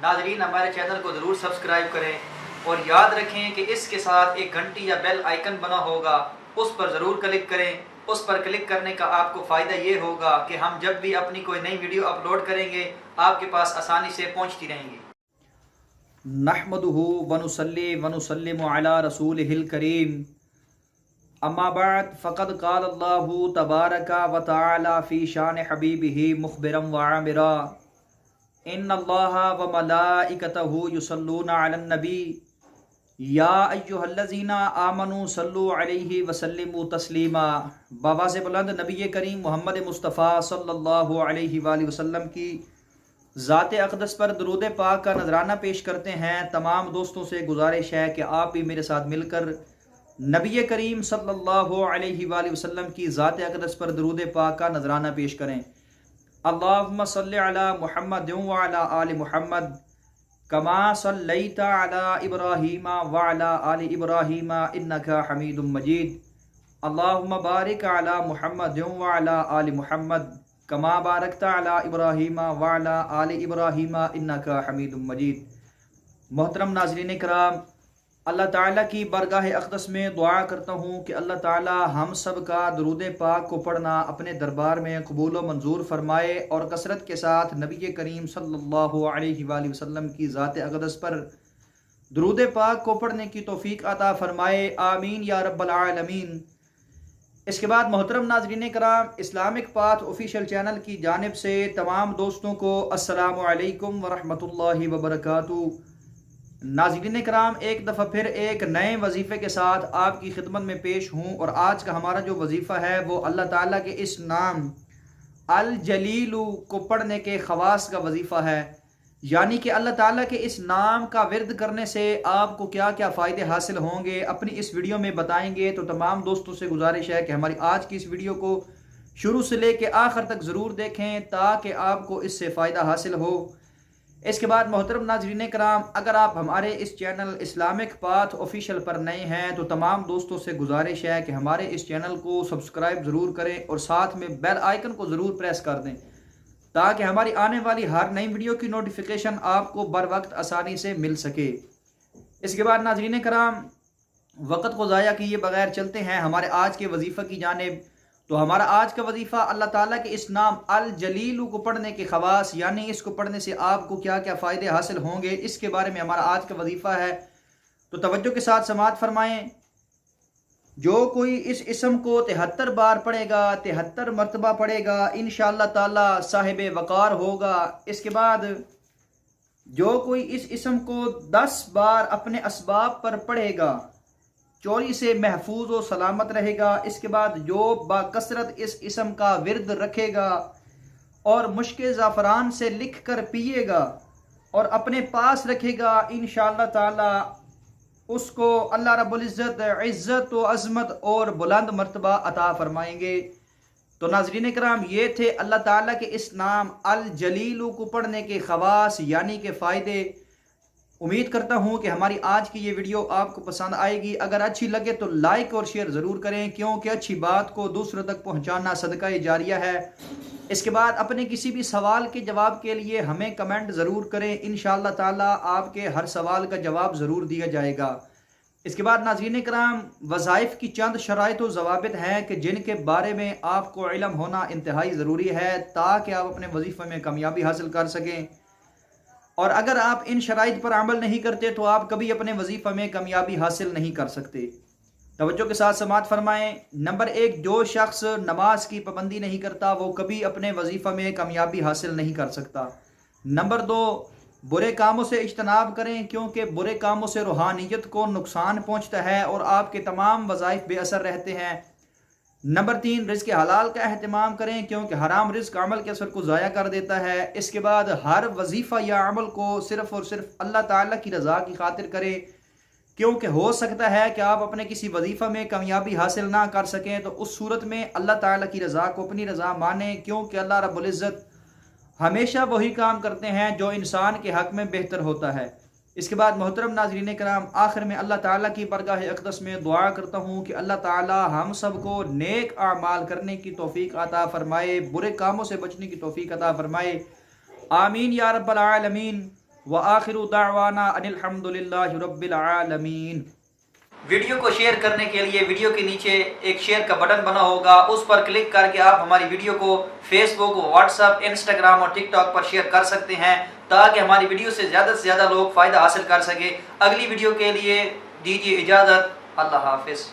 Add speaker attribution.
Speaker 1: ناظرین ہمارے چینل کو ضرور سبسکرائب کریں اور یاد رکھیں کہ اس کے ساتھ ایک گھنٹی یا بیل آئیکن بنا ہوگا، اس پر ضرور کلک کریں۔ اس پر کلک کرنے کا آپ کو فائدہ یہ ہوگا کہ ہم جب بھی اپنی کوئی نئی ویڈیو اپلوڈ کریں گے آپ کے پاس آسانی سے پہنچتی رہیں گی۔
Speaker 2: نحمدہ ونصلی ونسلم علی رسولہ الکریم، اما بعد فقد قال اللہ تبارک و تعالی فی شان حبیبہ مخبرا وعامرا ان اللہ وملائکتہ یصلون علی النبی یا ایہا الذین آمنوا صلوا علیہ وسلموا تسلیما۔ بابا سے بلند نبی کریم محمد مصطفیٰ صلی اللہ علیہ وآلہ وسلم کی ذات اقدس پر درود پاک کا نذرانہ پیش کرتے ہیں۔ تمام دوستوں سے گزارش ہے کہ آپ بھی میرے ساتھ مل کر نبی کریم صلی اللہ علیہ وآلہ وسلم کی ذات اقدس پر درود پاک کا نذرانہ پیش کریں۔ اللہم صلی علی محمد وعلی آل محمد کما صلیت علی ابراہیم وعلی آل ابراہیم انک حمید مجید۔ اللہم بارک علی محمد وعلی آل محمد کما بارکت علی ابراہیم وعلی آل ابراہیم انک حمید مجید۔ محترم ناظرین کرام، اللہ تعالیٰ کی بارگاہ اقدس میں دعا کرتا ہوں کہ اللہ تعالیٰ ہم سب کا درود پاک کو پڑھنا اپنے دربار میں قبول و منظور فرمائے اور کثرت کے ساتھ نبی کریم صلی اللہ علیہ وآلہ وسلم کی ذات اقدس پر درود پاک کو پڑھنے کی توفیق عطا فرمائے، آمین یا رب العالمین۔ اس کے بعد محترم ناظرین کرام، اسلامک پاتھ آفیشیل چینل کی جانب سے تمام دوستوں کو السلام علیکم ورحمۃ اللہ وبرکاتہ۔ ناظرین کرام، ایک دفعہ پھر ایک نئے وظیفے کے ساتھ آپ کی خدمت میں پیش ہوں، اور آج کا ہمارا جو وظیفہ ہے وہ اللہ تعالیٰ کے اس نام الجلیل کو پڑھنے کے خواص کا وظیفہ ہے، یعنی کہ اللہ تعالیٰ کے اس نام کا ورد کرنے سے آپ کو کیا کیا فائدے حاصل ہوں گے اپنی اس ویڈیو میں بتائیں گے۔ تو تمام دوستوں سے گزارش ہے کہ ہماری آج کی اس ویڈیو کو شروع سے لے کے آخر تک ضرور دیکھیں تاکہ آپ کو اس سے فائدہ حاصل ہو۔ اس کے بعد محترم ناظرین کرام، اگر آپ ہمارے اس چینل اسلامک پاتھ آفیشیل پر نئے ہیں تو تمام دوستوں سے گزارش ہے کہ ہمارے اس چینل کو سبسکرائب ضرور کریں اور ساتھ میں بیل آئیکن کو ضرور پریس کر دیں تاکہ ہماری آنے والی ہر نئی ویڈیو کی نوٹیفیکیشن آپ کو بر وقت آسانی سے مل سکے۔ اس کے بعد ناظرین کرام، وقت کو ضائع کیے بغیر چلتے ہیں ہمارے آج کے وظیفہ کی جانب۔ تو ہمارا آج کا وظیفہ اللہ تعالیٰ کے اس نام الجلیل کو پڑھنے کے خواص، یعنی اس کو پڑھنے سے آپ کو کیا کیا فائدے حاصل ہوں گے، اس کے بارے میں ہمارا آج کا وظیفہ ہے۔ تو توجہ کے ساتھ سماعت فرمائیں۔ جو کوئی اس اسم کو 73 بار پڑھے گا، 73 مرتبہ پڑھے گا، انشاءاللہ تعالی صاحب وقار ہوگا۔ اس کے بعد جو کوئی اس اسم کو 10 بار اپنے اسباب پر پڑھے گا، چوری سے محفوظ و سلامت رہے گا۔ اس کے بعد جو باکثرت اس اسم کا ورد رکھے گا اور مشک زعفران سے لکھ کر پیے گا اور اپنے پاس رکھے گا، انشاءاللہ تعالی اس کو اللہ رب العزت عزت و عظمت اور بلند مرتبہ عطا فرمائیں گے۔ تو ناظرین کرام، یہ تھے اللہ تعالیٰ کے اس نام الجلیل کو پڑھنے کے خواص یعنی کہ فائدے۔ امید کرتا ہوں کہ ہماری آج کی یہ ویڈیو آپ کو پسند آئے گی۔ اگر اچھی لگے تو لائک اور شیئر ضرور کریں، کیونکہ اچھی بات کو دوسروں تک پہنچانا صدقہ جاریہ ہے۔ اس کے بعد اپنے کسی بھی سوال کے جواب کے لیے ہمیں کمنٹ ضرور کریں، انشاءاللہ تعالی آپ کے ہر سوال کا جواب ضرور دیا جائے گا۔ اس کے بعد ناظرین کرام، وظائف کی چند شرائط و ضوابط ہیں کہ جن کے بارے میں آپ کو علم ہونا انتہائی ضروری ہے تاکہ آپ اپنے وظیفے میں کامیابی حاصل کر سکیں، اور اگر آپ ان شرائط پر عمل نہیں کرتے تو آپ کبھی اپنے وظیفہ میں کامیابی حاصل نہیں کر سکتے۔ توجہ کے ساتھ سماعت فرمائیں۔ نمبر 1، جو شخص نماز کی پابندی نہیں کرتا وہ کبھی اپنے وظیفہ میں کامیابی حاصل نہیں کر سکتا۔ نمبر 2، برے کاموں سے اجتناب کریں کیونکہ برے کاموں سے روحانیت کو نقصان پہنچتا ہے اور آپ کے تمام وظائف بے اثر رہتے ہیں۔ نمبر 3، رزق حلال کا اہتمام کریں کیونکہ حرام رزق عمل کے اثر کو ضائع کر دیتا ہے۔ اس کے بعد ہر وظیفہ یا عمل کو صرف اور صرف اللہ تعالیٰ کی رضا کی خاطر کریں، کیونکہ ہو سکتا ہے کہ آپ اپنے کسی وظیفہ میں کامیابی حاصل نہ کر سکیں، تو اس صورت میں اللہ تعالیٰ کی رضا کو اپنی رضا مانیں، کیونکہ اللہ رب العزت ہمیشہ وہی کام کرتے ہیں جو انسان کے حق میں بہتر ہوتا ہے۔ اس کے بعد محترم ناظرین کرام، آخر میں اللہ تعالیٰ کی بارگاہ اقدس میں دعا کرتا ہوں کہ اللہ تعالیٰ ہم سب کو نیک اعمال کرنے کی توفیق عطا فرمائے، برے کاموں سے بچنے کی توفیق عطا فرمائے، آمین یا رب العالمین۔ وآخر دعوانا ان الحمد للہ رب العالمین۔
Speaker 1: ویڈیو کو شیئر کرنے کے لیے ویڈیو کے نیچے ایک شیئر کا بٹن بنا ہوگا، اس پر کلک کر کے آپ ہماری ویڈیو کو فیس بک، واٹس ایپ، انسٹاگرام اور ٹک ٹاک پر شیئر کر سکتے ہیں تاکہ ہماری ویڈیو سے زیادہ لوگ فائدہ حاصل کر سکے۔ اگلی ویڈیو کے لیے دیجیے اجازت، اللہ حافظ۔